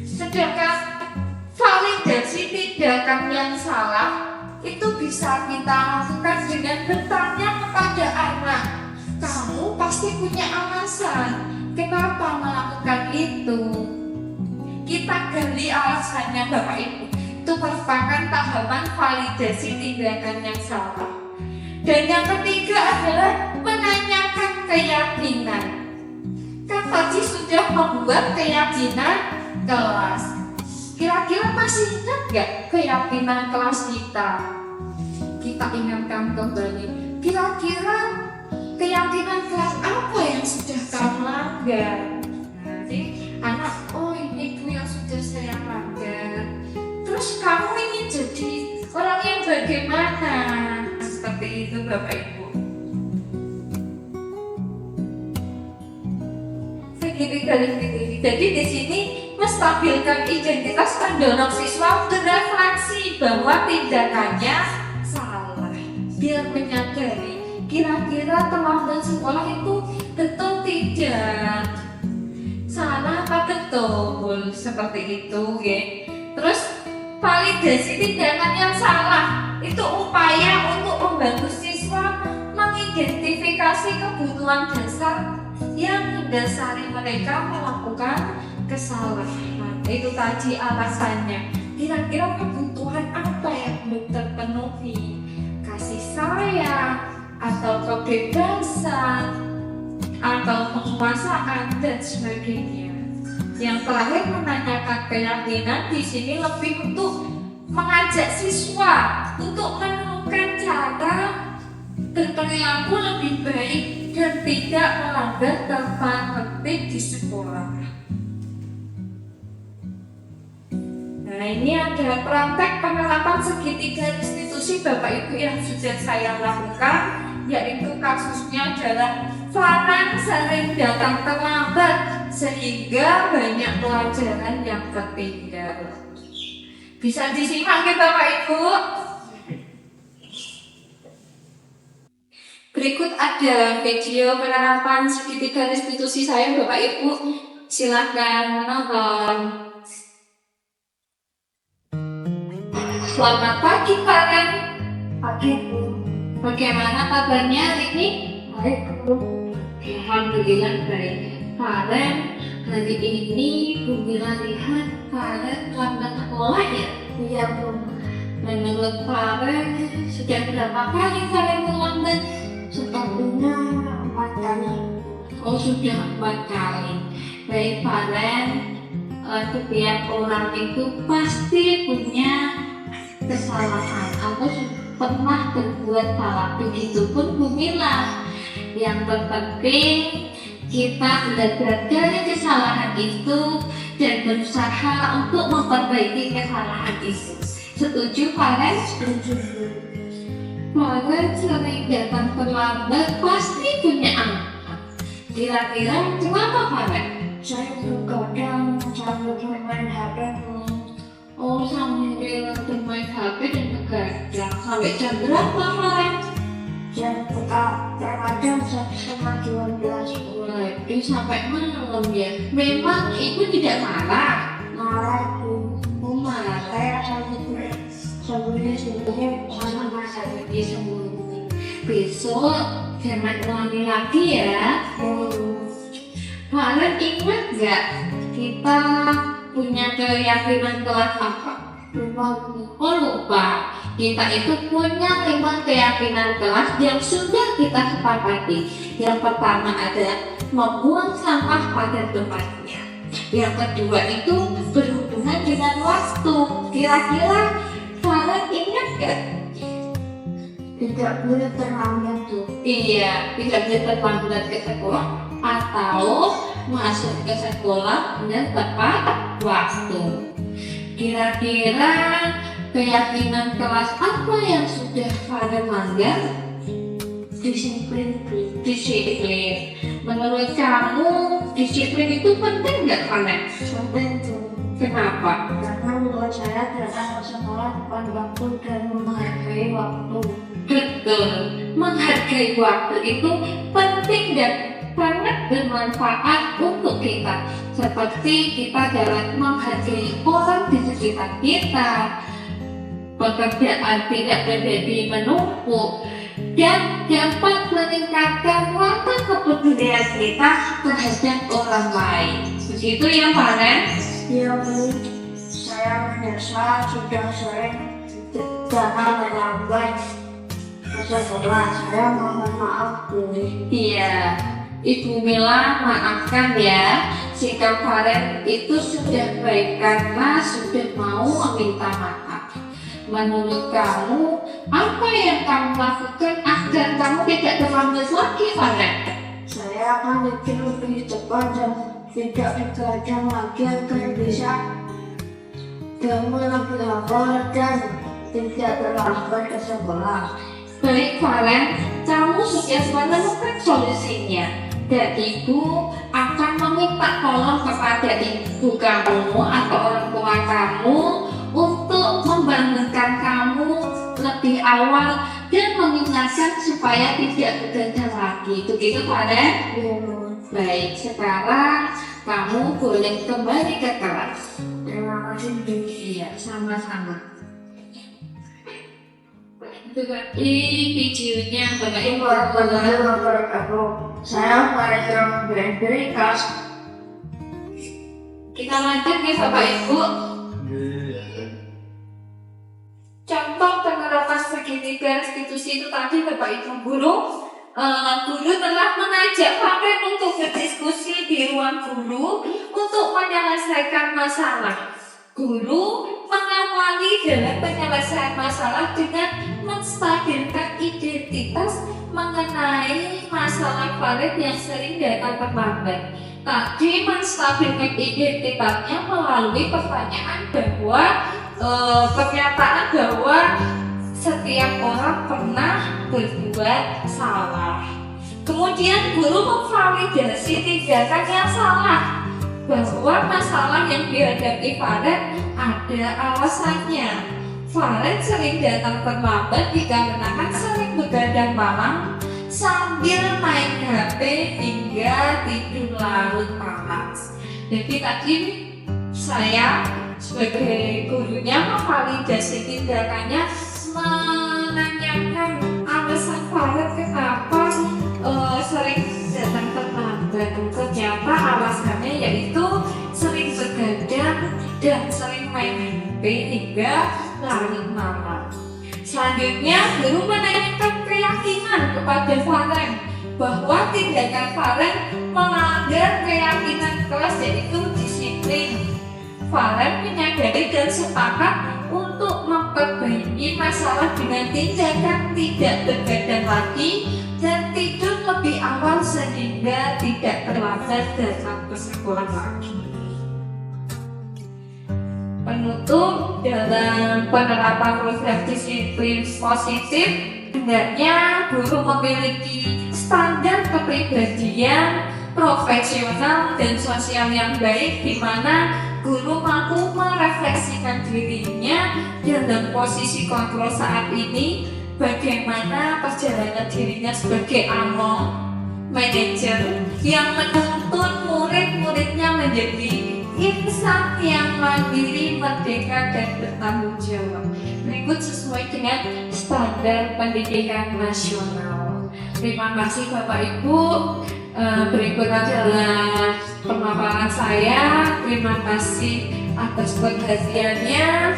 [SPEAKER 4] Sedangkan validasi tindakan yang salah itu bisa kita lakukan dengan bertanya kepada anak. Kamu pasti punya alasan kenapa melakukan itu. Kita gali alasannya Bapak Ibu. Itu merupakan tahapan validasi tindakan yang salah. Dan yang ketiga adalah menanyakan keyakinan. Kan tadi sudah membuat keyakinan kelas. Kira-kira masih ingat gak keyakinan kelas kita? Kita ingatkan kembali. Kira-kira keyakinan kelas apa yang sudah kamu langgar? Nanti anak, oh ini Bu yang sudah saya langgar. Terus kamu ingin jadi orang yang bagaimana? Seperti itu Bapak Ibu. Jadi di sini menstabilkan identitas, mendorong siswa berefleksi bahwa tindakannya salah, biar menyadari kira-kira teman dan sekolah itu betul tidak, salah apa betul, seperti itu ya. Terus validasi tindakan yang salah itu upaya untuk membantu siswa mengidentifikasi kebutuhan dasar yang mendasari mereka melakukan kesalahan. Itu tadi alasannya. Kira-kira kebutuhan apa yang belum terpenuhi? Kasih sayang, atau kebebasan, atau penguasaan, dan sebagainya. Yang terakhir, menanyakan keyakinan di sini lebih untuk mengajak siswa untuk menemukan cara berperilaku lebih baik dan tidak melanggar tata tertib di sekolah. Nah, ini ada praktek penerapan segitiga restitusi Bapak Ibu yang sudah saya lakukan, yaitu kasusnya adalah Farhan sering datang terlambat sehingga banyak pelajaran yang tertinggal. Bisa disimak ya Bapak Ibu. Berikut ada video penerapan segitiga restitusi saya Bapak Ibu. Silakan menonton. Selamat pagi Farhan.
[SPEAKER 1] Pagi Bu.
[SPEAKER 4] Bagaimana kabarnya hari ini?
[SPEAKER 3] Baik, Bu.
[SPEAKER 4] Alhamdulillah baik. Karen, hari ini Bu Mila lihat Karen lambat sekolah ya?
[SPEAKER 3] Iya, Bu.
[SPEAKER 4] Menurut Karen, sejak berapa kali Karen terlambat?
[SPEAKER 3] Sepertinya 4 kali.
[SPEAKER 4] Oh, sudah 4 kali. Baik Karen, setiap orang itu pasti punya kesalahan atau pernah berbuat salah. Begitupun Bu Mila. Yang terpenting kita belajar dari kesalahan itu dan berusaha untuk memperbaiki kesalahan itu. Setuju Karen?
[SPEAKER 3] Setuju, Bu.
[SPEAKER 4] Karen sering datang terlambat pasti punya alasan. Kira-kira kenapa Karen?
[SPEAKER 3] Saya kadang sambil bermain HP, Bu.
[SPEAKER 4] Oh, sambil bermain HP dan begadang sampai jam berapa Karen?
[SPEAKER 3] Jam terkadang 11:30.
[SPEAKER 4] Waduh, sampai malam ya. Memang ibu tidak marah.
[SPEAKER 3] Marah, Bu.
[SPEAKER 4] Oh, marah.
[SPEAKER 3] Saya sembunyi-sembunyi sama Mas
[SPEAKER 4] Di sembunyi. Besok jangan ulangi lagi ya. Kalian ingat nggak kita punya keyakinan kelas apa? Oh lupa. Kita itu punya 5 keyakinan kelas yang sudah kita sepakati. Yang pertama ada membuang sampah pada tempatnya. Yang kedua itu berhubungan dengan waktu. Kira-kira kalian ingat nggak?
[SPEAKER 3] Tidak boleh terlambat, Bu.
[SPEAKER 4] Iya, tidak boleh terlambat ke sekolah atau masuk ke sekolah dan tepat waktu. Kira-kira keyakinan kelas apa yang sudah kalian langgar?
[SPEAKER 3] Disiplin, Bu.
[SPEAKER 4] Disiplin. Menurut kamu disiplin itu penting nggak kalian?
[SPEAKER 3] Penting, Bu.
[SPEAKER 4] Kenapa?
[SPEAKER 3] Karena menurut saya datang ke sekolah tepat waktu dan menghargai waktu.
[SPEAKER 4] Betul, menghargai waktu itu penting dan sangat bermanfaat untuk kita. Seperti kita dapat menghargai orang di sekitar kita, pekerjaan tidak menjadi menumpuk, dan dapat meningkatkan rasa kepedulian kita terhadap orang lain. Begitu ya, Karen?
[SPEAKER 3] Iya, Bu. Saya menyesal sudah sering datang terlambat ke sekolah. Saya mohon maaf, Bu.
[SPEAKER 4] Iya, Ibu Mila maafkan ya. Sikap Karen itu sudah baik karena sudah mau meminta maaf. Menurut kamu, apa yang kamu lakukan agar kamu tidak terlambat lagi, Karen?
[SPEAKER 3] Saya akan mikir lebih cepat dan tidak begadang lagi agar bisa bangun lebih awal dan tidak terlambat ke sekolah.
[SPEAKER 4] Baik Karen, kamu sudah menemukan solusinya dan ibu akan meminta tolong kepada ibu kamu atau orang tua kamu untuk membangunkan kamu lebih awal dan mengingatkan supaya tidak begadang lagi. Begitu Karen? Baik, sekarang kamu boleh kembali ke kelas.
[SPEAKER 3] Terima kasih, Bu.
[SPEAKER 4] Iya, sama-sama. Itu tadi videonya Bapak Ibu.
[SPEAKER 3] Warahmatullahi wabarakatuh. Saya Faridul Bendri kelas.
[SPEAKER 4] Kita lanjut ya Bapak Ibu. Contoh penerapan segitiga restitusi itu tadi Bapak Ibu guru. Guru telah mengajak Karen untuk berdiskusi di ruang guru untuk menyelesaikan masalah. Guru mengawali dalam penyelesaian masalah dengan menstabilkan identitas mengenai masalah Karen yang sering datang terlambat. Tadi menstabilkan identitasnya melalui pertanyaan bahwa pernyataan bahwa setiap orang pernah berbuat salah. Kemudian guru memvalidasi tindakan yang salah, bahwa masalah yang dihadapi Karen ada alasannya. Karen sering datang terlambat dikarenakan sering begadang malam sambil main HP hingga tidur larut malam. Jadi tadi saya sebagai gurunya memvalidasi tindakannya, menanyakan alasan Farel kenapa sering datang terlambat? Ternyata alasannya yaitu sering begadang dan sering main HP hingga larut malam. Selanjutnya, guru menanyakan keyakinan kepada Farel bahwa tindakan Farel melanggar keyakinan kelas yaitu disiplin. Farel menyadari dan sepakat untuk memperbaiki masalah dengan tindakan tidak begadang lagi dan tidur lebih awal sehingga tidak terlambat datang ke sekolah lagi. Penutup, dalam penerapan program disiplin positif, hendaknya guru memiliki standar kepribadian profesional dan sosial yang baik, di mana guru mampu merefleksikan dirinya dalam posisi kontrol saat ini, bagaimana perjalanan dirinya sebagai manajer yang menuntun murid-muridnya menjadi insan yang mandiri, merdeka, dan bertanggung jawab. Berikut sesuai dengan standar pendidikan nasional. Terima kasih Bapak Ibu. Berikut adalah pemaparan saya. Terima kasih atas perhatiannya.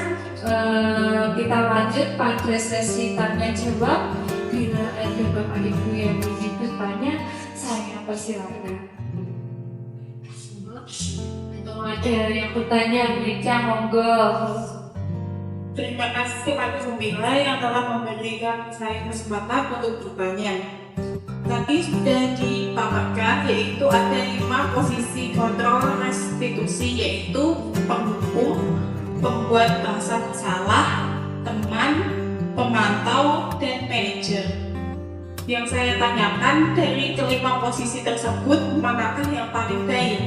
[SPEAKER 4] Kita lanjut pada sesi tanya jawab. Bila ada Bapak Ibu yang ingin bertanya, saya persilakan. Ada yang bertanya, Rika, monggo.
[SPEAKER 1] Terima kasih Pak Sumila yang telah memberikan saya kesempatan untuk bertanya. Tadi sudah dipaparkan, yaitu ada 5 posisi kontrol restitusi, yaitu penghukum, pembuat merasa bersalah, teman, pemantau, dan manajer. Yang saya tanyakan, dari kelima posisi tersebut, manakah yang paling baik?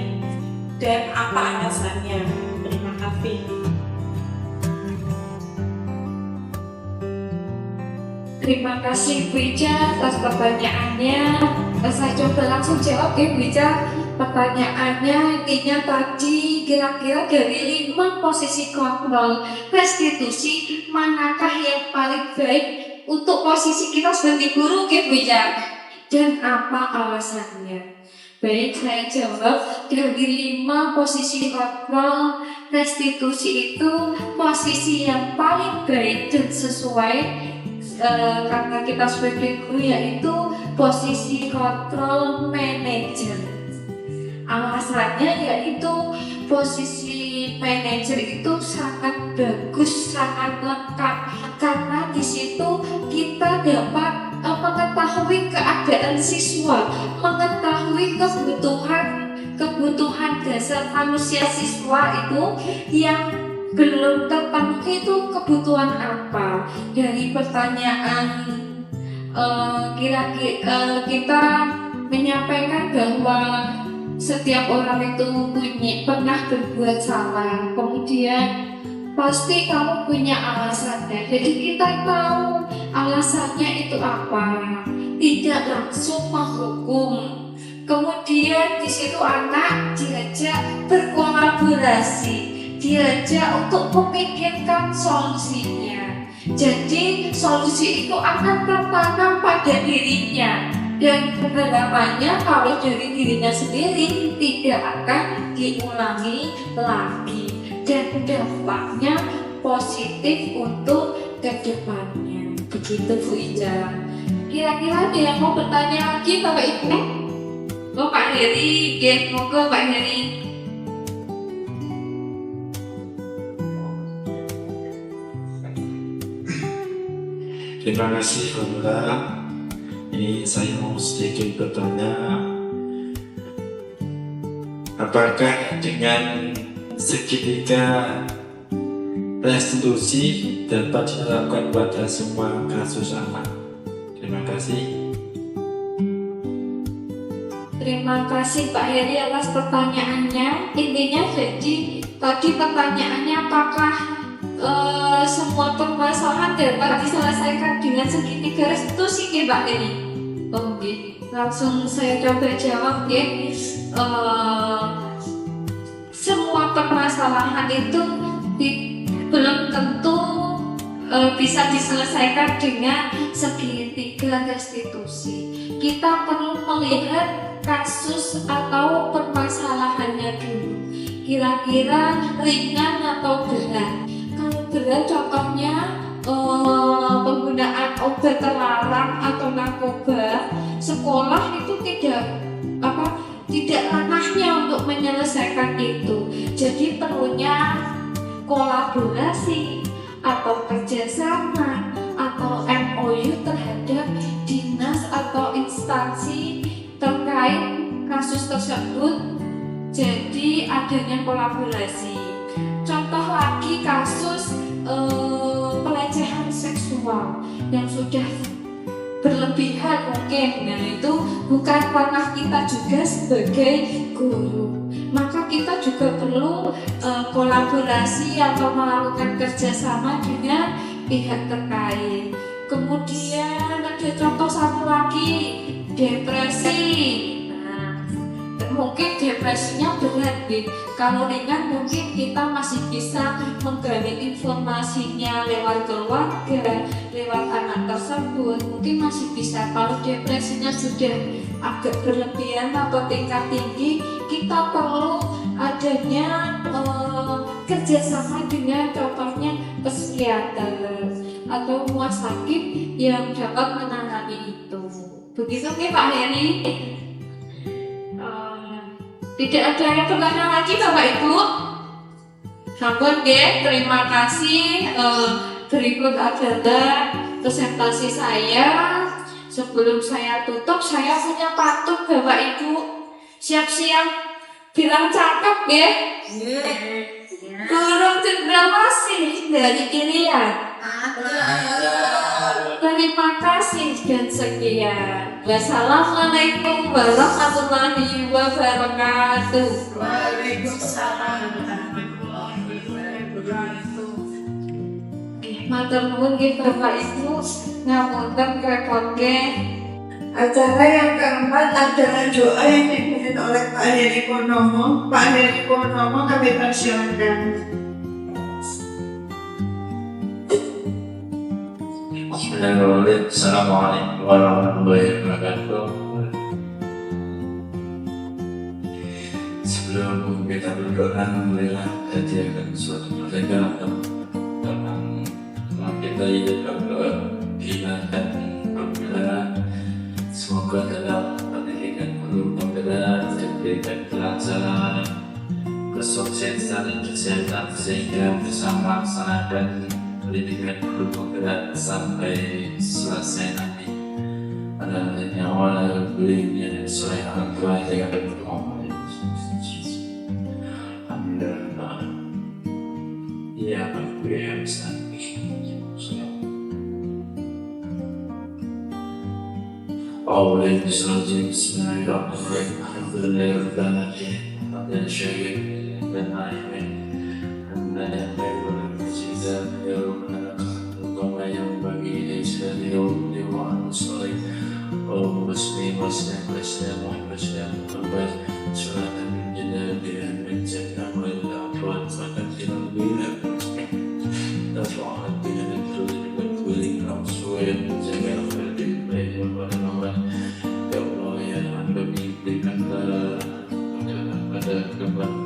[SPEAKER 1] Dan apa alasannya? Terima kasih.
[SPEAKER 4] Terima kasih Bu Ica atas pertanyaannya. Saya coba langsung jawab ya Bu Ica. Pertanyaannya intinya tadi kira-kira dari 5 posisi kontrol restitusi, manakah yang paling baik untuk posisi kita sebagai guru ya Bu Ica? Dan apa alasannya? Baik, saya jawab, dari 5 posisi kontrol restitusi itu posisi yang paling baik dan sesuai karena kita sebagai guru, yaitu posisi kontrol manajer. Alasannya yaitu posisi manajer itu sangat bagus, sangat lengkap, karena di situ kita dapat mengetahui keadaan siswa, mengetahui kebutuhan dasar manusia siswa itu yang belum terpenuhi, itu kebutuhan apa. Dari pertanyaan kita menyampaikan bahwa setiap orang itu pernah berbuat salah, kemudian pasti kamu punya alasannya. Jadi kita tahu alasannya itu apa, tidak langsung menghukum. Kemudian di situ anak diajak berkolaborasi, diajak untuk memikirkan solusinya. Jadi solusi itu akan tertanam pada dirinya, dan penerapannya kalau dari dirinya sendiri tidak akan diulangi lagi, dan dampaknya positif untuk kedepannya. Begitu Bu Ica. Kira-kira ada yang mau bertanya lagi Bapak Ibu? Oh Pak Heri, monggo Pak Heri.
[SPEAKER 2] Terima kasih Bunda. Ini saya mau sedikit bertanya, apakah dengan segitiga restitusi dapat dilakukan pada semua kasus anak? Terima kasih.
[SPEAKER 4] Terima kasih Pak Heri atas pertanyaannya. Intinya jadi tadi pertanyaannya apakah semua permasalahan dapat diselesaikan dengan segitiga restitusi ya Pak Heri? Oke, langsung saya coba jawab ya. Semua permasalahan itu belum tentu bisa diselesaikan dengan segitiga restitusi. Kita perlu melihat kasus atau permasalahannya dulu. Kira-kira ringan atau berat. Kalau berat contohnya penggunaan obat terlarang atau narkoba, sekolah itu tidak ranahnya untuk menyelesaikan itu. Jadi perlunya kolaborasi atau kerjasama atau MOU terhadap dinas atau instansi terkait kasus tersebut. Jadi adanya kolaborasi. Contoh lagi kasus pelecehan seksual yang sudah berlebihan mungkin, nah itu bukan ranah kita juga sebagai guru, maka kita juga perlu kolaborasi atau melakukan kerjasama dengan pihak terkait. Kemudian ada contoh satu lagi, depresi. Mungkin depresinya berat nih. Kalau ringan mungkin kita masih bisa menggali informasinya lewat keluarga, lewat anak tersebut, mungkin masih bisa. Kalau depresinya sudah agak berlebihan atau tingkat tinggi, kita perlu adanya kerjasama dengan contohnya psikiater atau rumah sakit yang dapat menangani itu. Begitu nih Pak Heri. Tidak ada yang bertanya lagi Bapak Ibu? Sampun nggih, terima kasih. Berikut adalah presentasi saya. Sebelum saya tutup, saya punya pantun Bapak Ibu. Siap-siap bilang cakep nggih? Kurang cendrawasih dari Irian. Terima kasih dan sekian. Wassalamualaikum warahmatullahi wabarakatuh.
[SPEAKER 1] Waalaikumsalam warahmatullahi wabarakatuh.
[SPEAKER 4] Matur nuwun nggih Bapak Ibu, ngapunten kerepoke.
[SPEAKER 1] Acara yang keempat adalah doa yang dipimpin oleh Pak Heri Purnomo. Pak Heri Purnomo kami persilakan.
[SPEAKER 2] Bismillahirrahmanirrahim. Assalamualaikum warahmatullahi wabarakatuh. Sebelum kita berdoa, marilah hadiahkan suatu mereka tentang kita hidup berdoa kita dan berdoa. Semoga dalam pendidikan guru pembela diberikan kelancaran, kesuksesan dan kesehatan sehingga bisa melaksanakan pendidikan guru pembela sampai selesai nanti. Pada yang awal belinya sesuai orang tua yang berdoa. Alhamdulillah. Ya, aku yang besar. أولئك الرجيم بسم الله الرحمن الرحيم الحمد لله رب العالمين حمدا شاكرا للنعيمين حمدا يحمد المجيد يا ربنا وما ينبغي لجلال يوم ونصري اللهم صل وسلم على محمد محمد صلاة من جلال من جنة والأقوال فتنزل بنا تفعل بنا الكل والكل رسول جميع خلق الله والنور ya Allah yang kami berikan pada kembang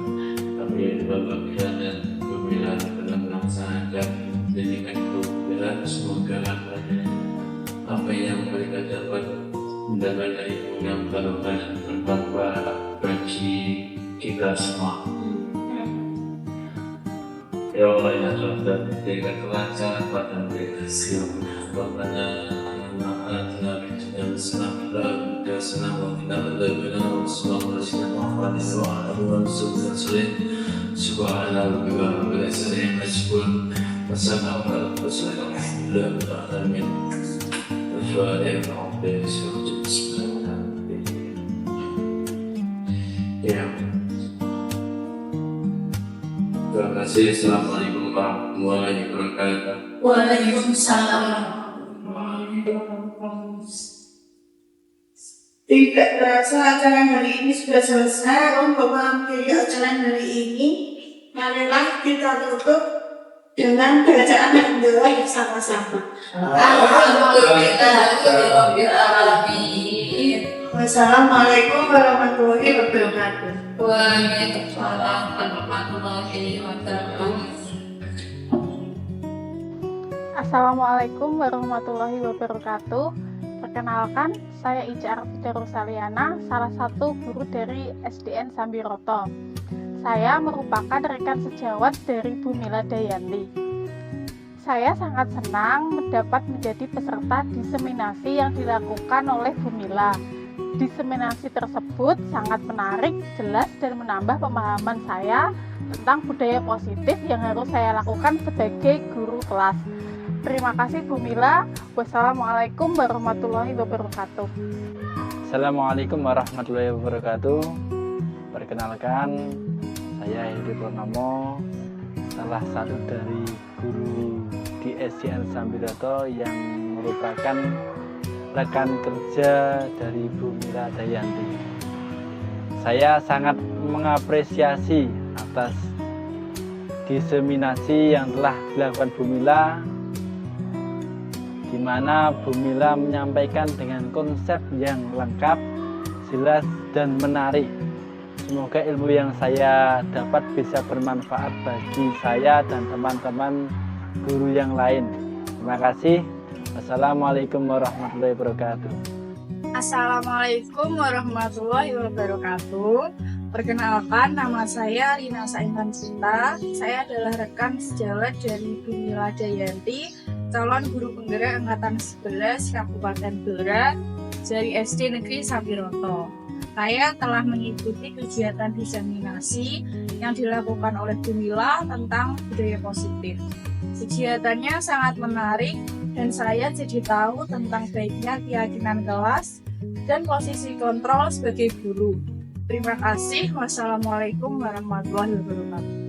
[SPEAKER 2] kami dalam dan pemilihan dalam melaksanakan pendidikan pembela. Semoga apa yang mereka dapat mendapatkan ilmu yang barokah dan bermanfaat bagi kita semua. Ya Allah yang telah memberikan kelancaran pada mereka semua. Rabbana atina fid dunya hasanah wa qina adzabannar. Sallallahu alaihi wa sallam. Subhana rabbika rabbil izzati amma yasifun. Wa salamun alal mursalin. Alhamdulillahi rabbil alamin. Ya. Terima kasih. Assalamualaikum warahmatullahi wabarakatuh.
[SPEAKER 1] Waalaikumsalam. Tidak terasa acara hari ini sudah selesai. Untuk mengakhiri acara hari ini, marilah kita tutup
[SPEAKER 3] dengan bacaan hamdalah bersama-sama. Wassalamualaikum warahmatullahi wabarakatuh.
[SPEAKER 4] Waalaikumsalam warahmatullahi wabarakatuh.
[SPEAKER 6] Assalamualaikum warahmatullahi wabarakatuh. Perkenalkan, saya Ica Arvida Rosaliana, salah satu guru dari SDN Sambiroto. Saya merupakan rekan sejawat dari Bu Mila Dayanti. Saya sangat senang mendapat menjadi peserta diseminasi yang dilakukan oleh Bu Mila. Diseminasi tersebut sangat menarik, jelas, dan menambah pemahaman saya tentang budaya positif yang harus saya lakukan sebagai guru kelas. Terima kasih Bu Mila. Wassalamualaikum warahmatullahi wabarakatuh.
[SPEAKER 7] Assalamualaikum warahmatullahi wabarakatuh. Perkenalkan, saya Heri Purnomo, salah satu dari guru di SDN Sambiroto yang merupakan rekan kerja dari Bu Mila Dayanti. Saya sangat mengapresiasi atas diseminasi yang telah dilakukan Bu Mila, di mana Bu Mila menyampaikan dengan konsep yang lengkap, jelas, dan menarik. Semoga ilmu yang saya dapat bisa bermanfaat bagi saya dan teman-teman guru yang lain. Terima kasih. Assalamualaikum warahmatullahi wabarakatuh.
[SPEAKER 8] Assalamualaikum warahmatullahi wabarakatuh. Perkenalkan, nama saya Rina Saintan Cinta. Saya adalah rekan sejawat dari Bu Mila Dayanti, calon guru penggerak angkatan 11 Kabupaten Blora dari SD Negeri Sambiroto. Saya telah mengikuti kegiatan diseminasi yang dilakukan oleh Bu Mila tentang budaya positif. Kegiatannya sangat menarik dan saya jadi tahu tentang baiknya keyakinan kelas dan posisi kontrol sebagai guru. Terima kasih. Wassalamualaikum warahmatullahi wabarakatuh.